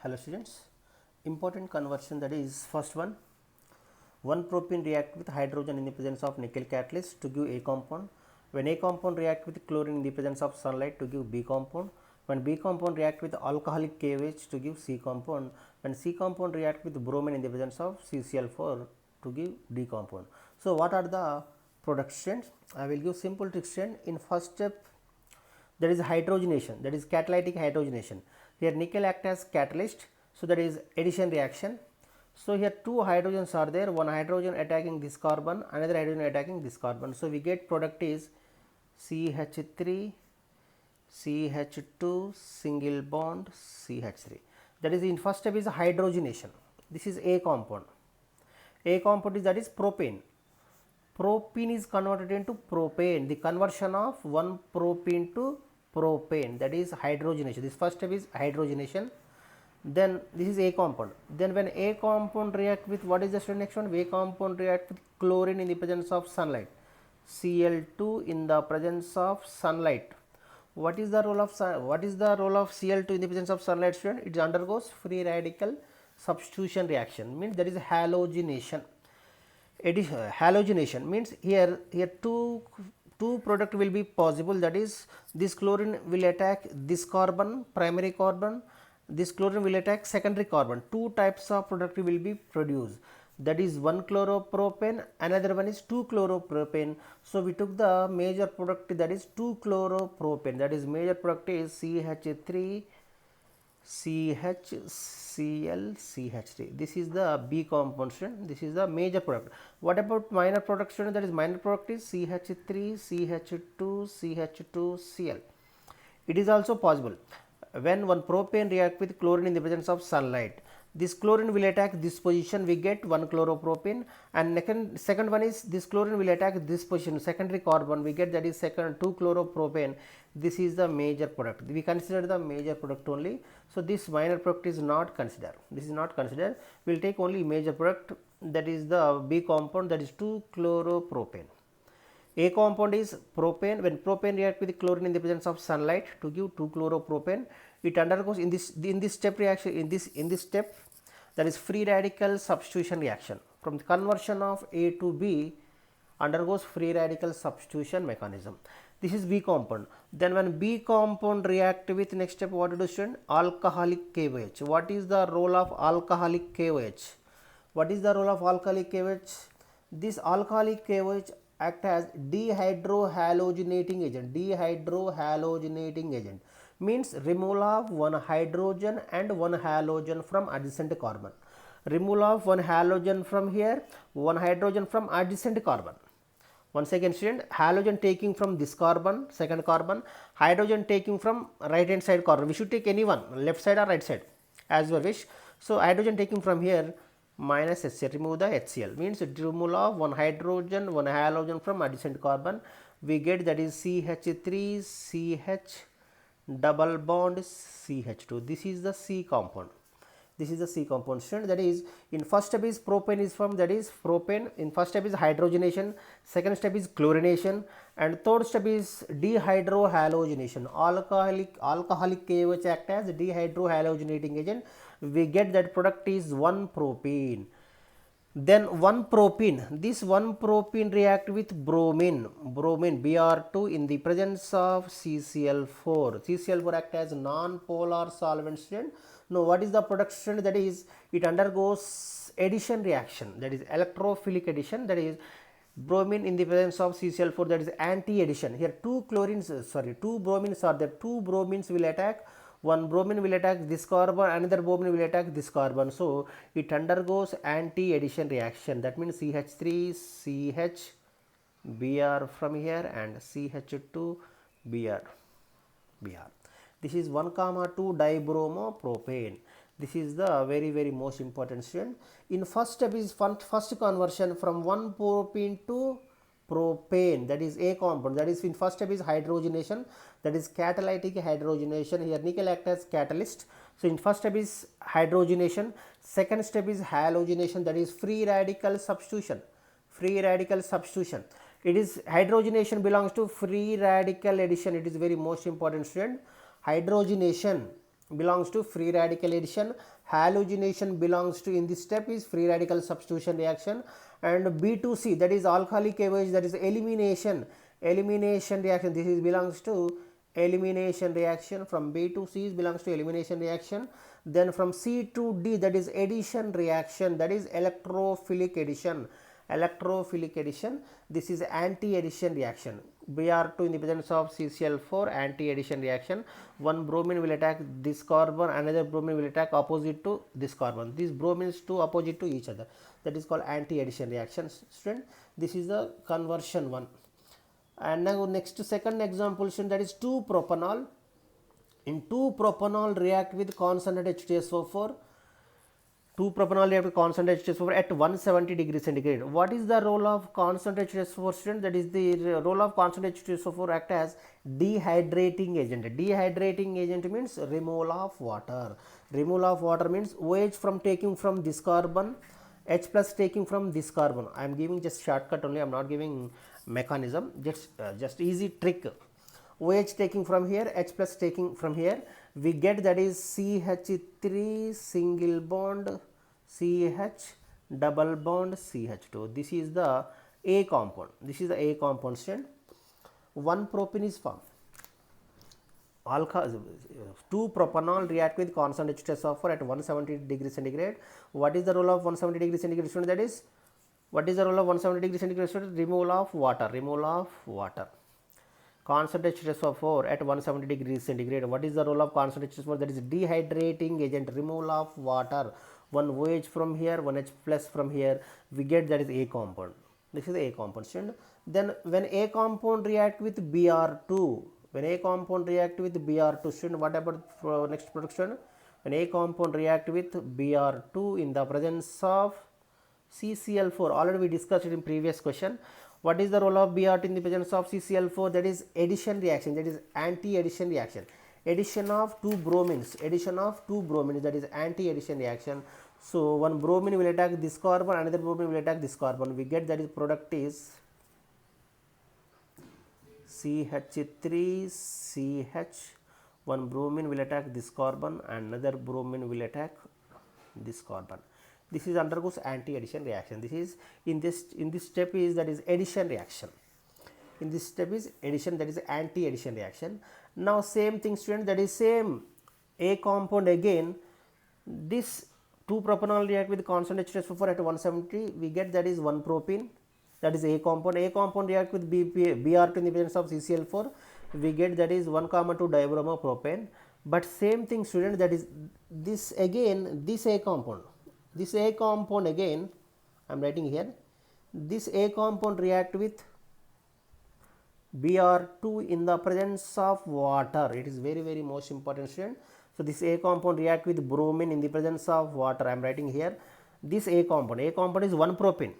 Hello students, important conversion, that is first one propene react with hydrogen in the presence of nickel catalyst to give A compound. When A compound react with chlorine in the presence of sunlight to give B compound. When B compound react with alcoholic KOH to give C compound. When C compound react with bromine in the presence of CCl4 to give D compound. So what are the productions? I will give simple tricks. In first step, there is hydrogenation, that is catalytic hydrogenation. Here nickel act as catalyst, so that is addition reaction. So here two hydrogens are there, one hydrogen attacking this carbon, another hydrogen attacking this carbon. So we get product is CH3 CH2 single bond CH3. That is in first step is hydrogenation. This is A compound. A compound is, that is propane. Propene is converted into propane. The conversion of one propene to propane, that is hydrogenation. This first step is hydrogenation. Then this is A compound. Then when A compound react with, what is the next one? A compound react with chlorine in the presence of sunlight. Cl2 in the presence of sunlight. What is the role of Cl2 in the presence of sunlight, student? It undergoes free radical substitution reaction, means there is halogenation. Halogenation means here two product will be possible, that is this chlorine will attack this carbon, primary carbon, this chlorine will attack secondary carbon. Two types of product will be produced, that is 1-chloropropane, another one is 2-chloropropane. So we took the major product, that is 2-chloropropane, that is major product is CH3 CHCl CH3. This is the B compound, student. This is the major product. What about minor product, student? That is minor product is CH3 CH2 CH2Cl. It is also possible when one propane react with chlorine in the presence of sunlight. This chlorine will attack this position, we get 1-chloropropane, and second one is this chlorine will attack this position, secondary carbon, we get, that is 2-chloropropane. This is the major product. We consider the major product only. So this minor product is not considered. This is not considered. We will take only major product, that is the B compound, that is 2-chloropropane. A compound is propane. When propane react with chlorine in the presence of sunlight to give 2-chloropropane, it undergoes in this step reaction, in this step, that is free radical substitution reaction. From the conversion of A to B undergoes free radical substitution mechanism. This is B compound. Then when B compound react with, next step what to do, student? Alcoholic KOH. What is the role of alcoholic KOH? What is the role of alcoholic KOH? This alcoholic KOH act as dehydrohalogenating agent. Dehydrohalogenating agent means removal of one hydrogen and one halogen from adjacent carbon. Removal of one halogen from here, one hydrogen from adjacent carbon. Once again, student, halogen taking from this carbon, second carbon, hydrogen taking from right hand side carbon. We should take any one, left side or right side, as your wish. So hydrogen taking from here, minus HCl, remove the HCl, means removal of one hydrogen, one halogen from adjacent carbon. We get, that is CH3 CH double bond CH2. This is the C compound. This is the C compound, student. That is, in first step is propane is formed, that is propane. In first step is hydrogenation, second step is chlorination, and third step is dehydrohalogenation. Alcoholic KOH act as dehydrohalogenating agent. We get that product is 1-propene. Then 1-propene, this 1-propene react with bromine Br2 in the presence of CCl4. CCl4 act as non-polar solvent, student. Now what is the production? That is, it undergoes addition reaction, that is electrophilic addition, that is bromine in the presence of CCl4, that is anti-addition. Here two bromines are there. Two bromines will attack. One bromine will attack this carbon, another bromine will attack this carbon. So it undergoes anti-addition reaction. That means CH3 CH Br from here and CH2 Br. This is 1,2 dibromopropane. This is the very most important, student. In first step is first conversion from 1-propene to propane, that is A compound. That is, in first step is hydrogenation, that is catalytic hydrogenation. Here nickel act as catalyst. So in first step is hydrogenation, second step is halogenation, that is free radical substitution. It is hydrogenation belongs to free radical addition. It is very most important, student. Hydrogenation belongs to free radical addition, halogenation belongs to, in this step is free radical substitution reaction, and B2C, that is alcoholic AOH, that is elimination reaction, this is belongs to elimination reaction. From B to C belongs to elimination reaction. Then from C to D, that is addition reaction, that is electrophilic addition. This is anti-addition reaction. Br2 in the presence of CCl4, anti-addition reaction. One bromine will attack this carbon, another bromine will attack opposite to this carbon. These bromines two opposite to each other. That is called anti-addition reaction, student. This is the conversion one. And now next second example, student, that is 2-propanol. In 2-propanol react with concentrated H2SO4. 2-propanol react with concentrated H2SO4 at 170 degrees centigrade. What is the role of concentrated H2SO4, student? That is the role of concentrated H2SO4 act as dehydrating agent. Dehydrating agent means removal of water. Removal of water means OH from taking from this carbon, H plus taking from this carbon. I am giving just shortcut only, I am not giving mechanism, just easy trick. OH taking from here, H plus taking from here, we get that is CH3 single bond CH double bond CH2. This is the A compound. This is the A compound, student. 1-propene is formed. 2-propanol react with concentrated H2SO4 at 170 degrees centigrade. What is the role of 170 degrees centigrade, student? That is, what is the role of 170 degrees centigrade, student? Removal of water. Concentrated H2SO4 at 170 degrees centigrade. What is the role of concentrated H2SO4? That is dehydrating agent, removal of water. One OH from here, one H plus from here, we get that is A compound. This is the A compound, student. Then when A compound react with Br2, student, what about next production? When A compound react with Br2 in the presence of CCl4, already we discussed it in previous question. What is the role of Br2 in the presence of CCl4? That is addition reaction, that is anti-addition reaction. Addition of two bromines, that is anti-addition reaction. So one bromine will attack this carbon, another bromine will attack this carbon. We get that is product is CH3 CH. One bromine will attack this carbon, another bromine will attack this carbon. This is undergoes anti-addition reaction. This is in this step is, that is addition reaction. In this step is addition, that is anti-addition reaction. Now same thing, student, that is same A compound again. This 2-propanol react with concentrated H2SO4 at 170. We get that is 1-propene. That is A compound. A compound react with Br2 in the presence of CCl4. We get that is 1,2 dibromopropane. But same thing, student, that is this again, this A compound. This A compound again, I am writing here, this A compound react with Br2 in the presence of water. It is very, very most important, student. So this A compound react with bromine in the presence of water. I am writing here this A compound is 1-propene.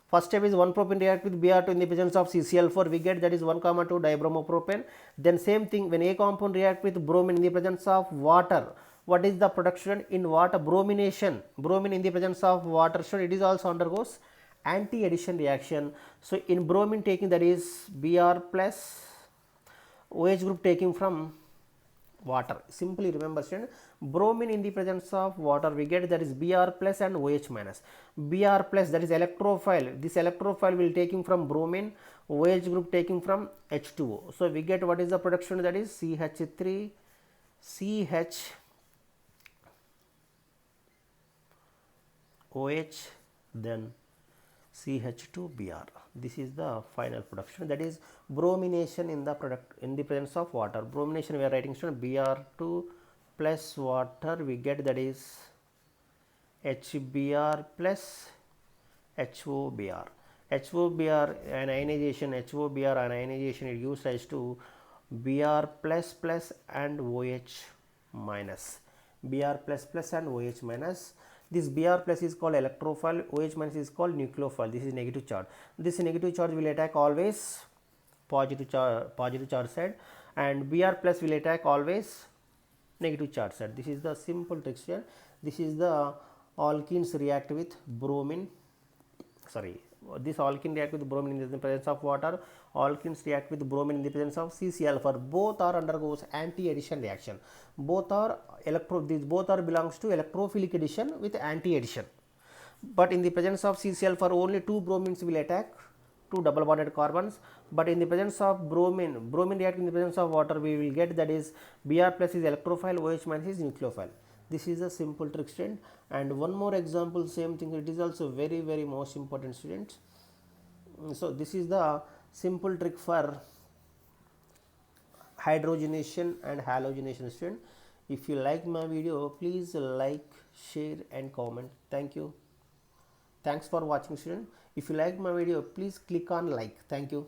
First step is 1-propene react with Br2 in the presence of CCl4. We get that is 1,2 dibromopropane. Then same thing, when A compound react with bromine in the presence of water, what is the production in water? Bromination. Bromine in the presence of water, so it is also undergoes anti-addition reaction. So in bromine taking, that is Br plus OH group taking from water. Simply remember, student, bromine in the presence of water, we get that is Br plus and OH minus. Br plus, that is electrophile. This electrophile will taking from bromine, OH group taking from H2O. So we get what is the production? That is CH3 CH OH, then CH2Br. This is the final production, that is bromination in the product in the presence of water. Bromination, we are writing, student, Br2 plus water, we get that is HBr plus HOBr. HOBr ionization, it gives rise to Br plus plus and OH minus. Br plus plus and OH minus. This Br plus is called electrophile, OH minus is called nucleophile. This is negative charge. This negative charge will attack always positive charge side, and Br plus will attack always negative charge side. This is the simple texture. This is the alkenes react with bromine, This alkene react with bromine in the presence of water. Alkenes react with bromine in the presence of CCl4. Both are undergoes anti-addition reaction. These both are belongs to electrophilic addition with anti-addition. But in the presence of CCl4, only two bromines will attack, two double bonded carbons. But in the presence of bromine react in the presence of water, we will get, that is Br plus is electrophile, OH minus is nucleophile. This is a simple trick, student. And one more example, same thing, it is also very most important, students. So this is the simple trick for hydrogenation and halogenation, student. If you like my video, please like, share and comment. Thank you. Thanks for watching, student. If you like my video, please click on like. Thank you.